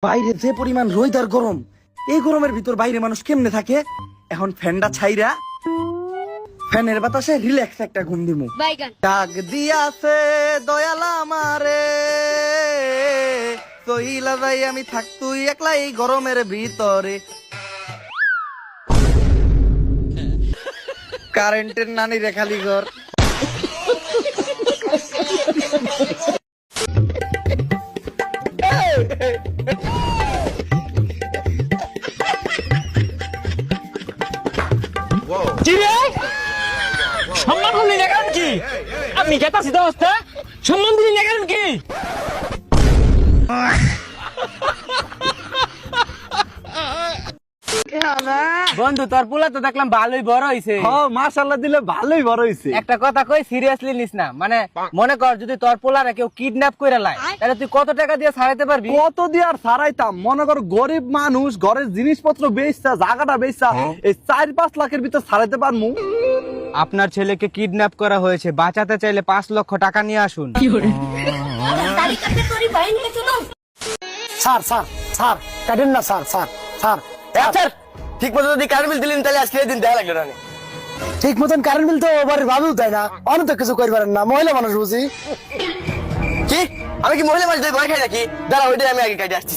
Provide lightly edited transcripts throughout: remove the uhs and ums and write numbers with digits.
বাইরে যে পরিমাণ রোদ আর গরম, এই গরমের ভিতর বাইরে মানুষ কেমনে থাকে? এখন ফ্যানটা ছাইরা ফ্যানের বাতাসে রিল্যাক্স একটা ঘুম দিমু। ডাক দিয়াছে দয়াল আমারে, সইলা যাই আমি থাক তুই একলা এই গরমের ভিতরে। কারেন্টের নানি রেখালি ঘর। সম্মান করলি না কারণ কি? আমি গেতাছি তো অবস্থা, সম্মান দিলি না কারণ কি? বন্ধু তোর পোলা তো দেখলাম ভালোই বড় হইছে। মাশাআল্লাহ দিলে ভালোই বড় হইছে। একটা কথা কই, সিরিয়াসলি নিস না। মানে মনে কর যদি তোর পোলারে কেউ কিডন্যাপ কইরা লাই, তাহলে তুই কত টাকা দিয়ে ছাড়াইতে পারবি? কত দিয়ে আর ছাড়াইতাম? মনে কর গরিব মানুষ ঘরের জিনিসপত্র বেচছা, জায়গাটা বেচছা, এই 4-5 লাখের ভিতর ছাড়াইতে পারমু। আপনার ছেলেকে কিডন্যাপ করা হয়েছে, বাঁচাতে চাইলে 5 লক্ষ টাকা নিয়ে আসুন। স্যার স্যার স্যার কাটেন না স্যার স্যার স্যার স্যার ঠিক মতো যদি কারেন্ট বিল দিলেন তাহলে আজকে দিন দেখা লাগলো না। ঠিক মতন কারেন্ট বিল তো ওভারের ভাবেও দেয় না, অন্য তো কিছু করতে পারেন না, মহিলা মানুষ বুঝি। কি আমি কি মহিলা মানুষ ভয় খাই নাকি? দাঁড়া ওইটাই আমি আগে কাটে আসছি।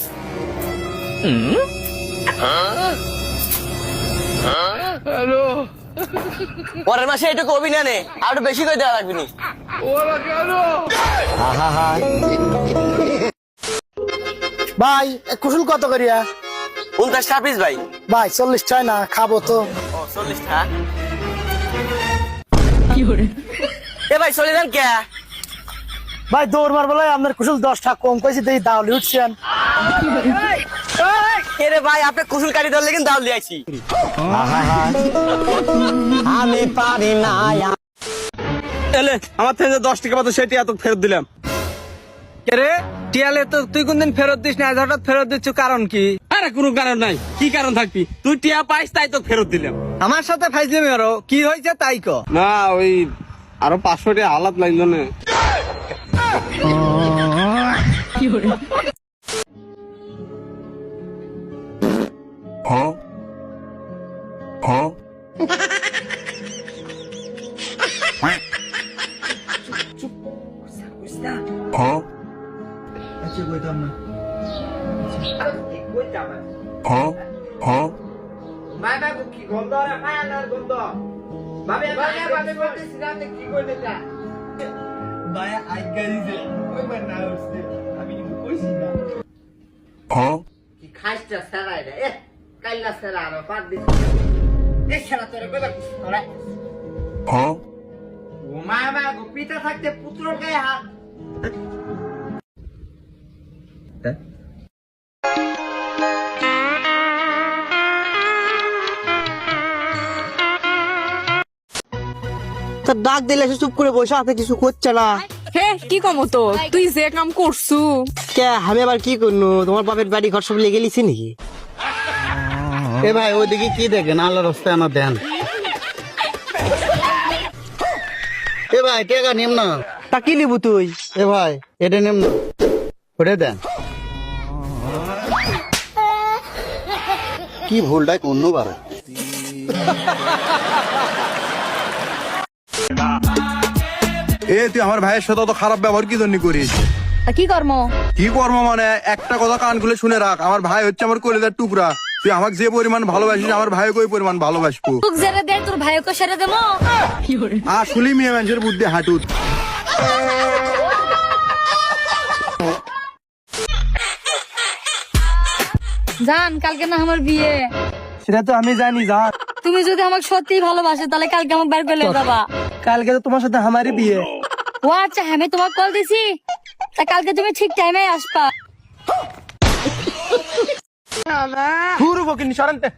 পরের মাসে এটুকু অভিনয় নেই, আরো বেশি করে দেওয়া লাগবে নি। ভাই কুশল কত করিয়া? 50 টাকা পিস ভাই। ভাই 40 ছয় না, খাবো তো। ও 40 টাকা। এ ভাই চলে যান কে? ভাই দৌড় মার বলে আপনার কুশল 10 টাকা কম কইছি, দেই দাও উঠছেন। এরে ভাই আপনি কুশল কাটি ধরলে কিন্তু দাও দিয়েছি। আমি পারি না। এলে আমার থেকে 10 টাকা মতো সেটি এত ফেরত দিলাম। রে টিয়ালে তো তুই কোনদিন ফেরত দিস না, হঠাৎ ফেরত দিচ্ছ কারণ কি? আরে কোনো কারণ নাই, কি কারণ থাকবি? তুই টিয়া পাইস তাই তো ফেরত দিলাম। আমার সাথে ফাইজলামি আরো কি হয়েছে তাই ক। না ওই আরো 500 টাকা হালাত লাগলো না। পিতা থাকতে পুত্রর গায়ে হাত। তা ডাক দিলে চুপ করে বসে আছে, কিছু করছে না। হে কি কম তো তুই যে কাম করছু। কে আমি আবার কি করনু? তোমার বাপের বাড়ি ঘর সব লেগে লিছি নাকি? এ ভাই ওইদিকে কি দেখেন? আল্লাহর রাস্তায় আমার দেন। এ ভাই টাকা নিম না। তা কি নিবু তুই? এ ভাই এটা নিম না, ওটা দেন। কি ভুলটাই কোন বারে? এ তুই আমার ভাইয়ের সাথে তো খারাপ ব্যবহার কি জন্য করিস? কি কর্ম? কি কর্ম মানে? একটা কথা কান খুলে শুনে রাখ, আমার ভাই হচ্ছে আমার কলিজার টুকরা। তুই আমাকে যে পরিমাণ ভালোবাসিস আমার ভাইকে ওই পরিমাণ ভালোবাসবো। তুক জেরে দে তোর ভাইকে সেরে দেবো। আসলে মেয়ে মানুষের বুদ্ধি হাঁটুত। জান কালকে না আমার বিয়ে। সেটা তো আমি জানি যা। তুমি যদি আমাকে সত্যি ভালোবাসো তাহলে কালকে আমাকে বের করে যাবা। কালকে তো তোমার সাথে আমারই বিয়ে। ও আচ্ছা আমি তোমাকে কল দিছি, তা কালকে তুমি ঠিক টাইমে আসবা। পুরো বকিনি সরান্তে।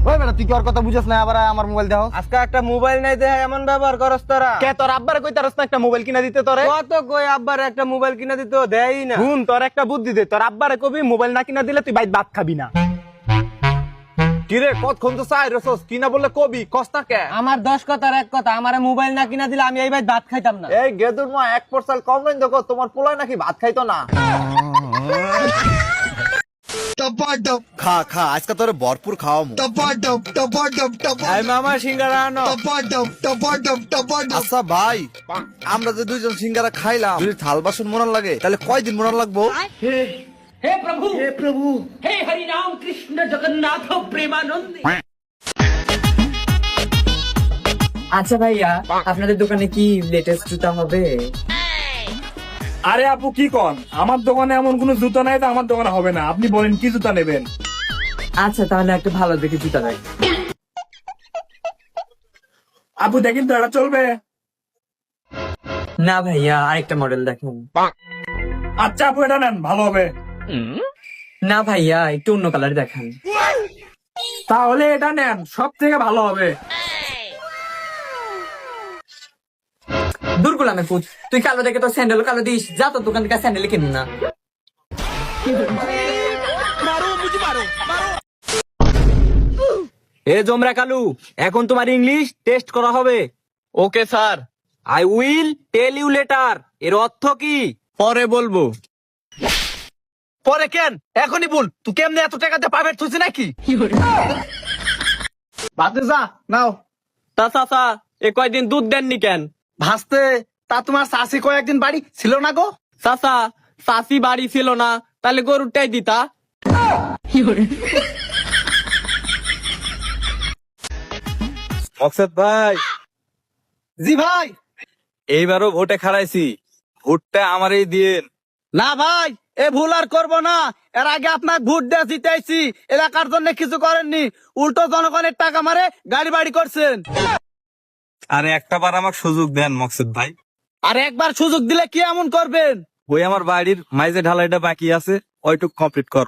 ওই বেটা তুই কি ওর কথা বুঝছ না? আবার আমার মোবাইল দাও। আজকে একটা মোবাইল নাই দেয় এমন ব্যবহার করস তোরা। কে তোর আব্বারে কই তারস না একটা মোবাইল কিনা দিতে তোরে? কত কই আব্বার একটা মোবাইল কিনে দিত দেয়ই না। শুন তোর একটা বুদ্ধি দে, তোর আব্বারে কবি মোবাইল না কিনা দিলে তুই বাইত ভাত খাবি না। কিরে কতক্ষণ তো চাই রসস কিনা বললে কবি কস্তা কে? আমার 10 কথার এক কথা, আমারে মোবাইল না কিনা দিলে আমি এই ভাই ভাত খাইতাম না। এই গেদুর মা 1% কম নাই দেখো, তোমার পোলায় নাকি ভাত খাইতো না। খা খা আজকে তোরে ভরপুর খাওয়ামু এই মামা সিঙ্গারা আনো। আচ্ছা ভাই, আমরা যে দুইজন সিঙ্গারা খাইলাম, যদি থাল বাসন মোড়ান লাগে তাহলে কয়দিন মোড়ান লাগবো? আচ্ছা ভাইয়া, আপনাদের দোকানে কি লেটেস্ট জুতা হবে? আরে আপু কি কন, আমার দোকানে এমন কোন জুতা নাই তো আমার দোকানে হবে না। আপনি বলেন কি জুতা নেবেন? আচ্ছা তাহলে একটু ভালো দেখে জুতা দেখ। আপু দেখেন তো এটা চলবে? না ভাইয়া, আরেকটা মডেল দেখুন। আচ্ছা আপু এটা নেন, ভালো হবে। না ভাইয়া, একটু অন্য কালার দেখান। তাহলে এটা নেন, সব থেকে ভালো হবে। দূর গোলামে ফুট, তুই কালো দেখে তো স্যান্ডেল কালো দিস, যা তোর দোকান থেকে স্যান্ডেল কিনুন না। এ জমরা কালু, এখন তোমার ইংলিশ টেস্ট করা হবে। Okay sir. I will tell you letter এর অর্থ কি? পরে বলবো। পরে কেন, এখনই বল। তুই কেমনে এত টাকাতে পাবে তুই নাকি? বাদে যা নাও। তা চাচা, এ কয়দিন দুধ দেননি কেন? ভাসতে তা তোমার শাশি কয়েকদিন বাড়ি ছিল না গো? চাচা, চাষি বাড়ি ছিল না, তাহলে গরুটাই দিতা। মকসদ ভাই, জি ভাই। এইবারও ভোটে খারাইছি, ভোটটা আমারই দিয়েন। না ভাই, এ ভুল আর করবো না। এর আগে আপনার ভোট দিয়ে জিতাইছি, এলাকার জন্য কিছু করেননি, উল্টো জনগণের টাকা মারে গাড়ি বাড়ি করছেন। আরে একটা বার আমাকে সুযোগ দেন মকসদ ভাই। আর একবার সুযোগ দিলে কি এমন করবেন? ওই আমার বাড়ির মাইজে ঢালাইটা বাকি আছে, ওইটুক কমপ্লিট কর।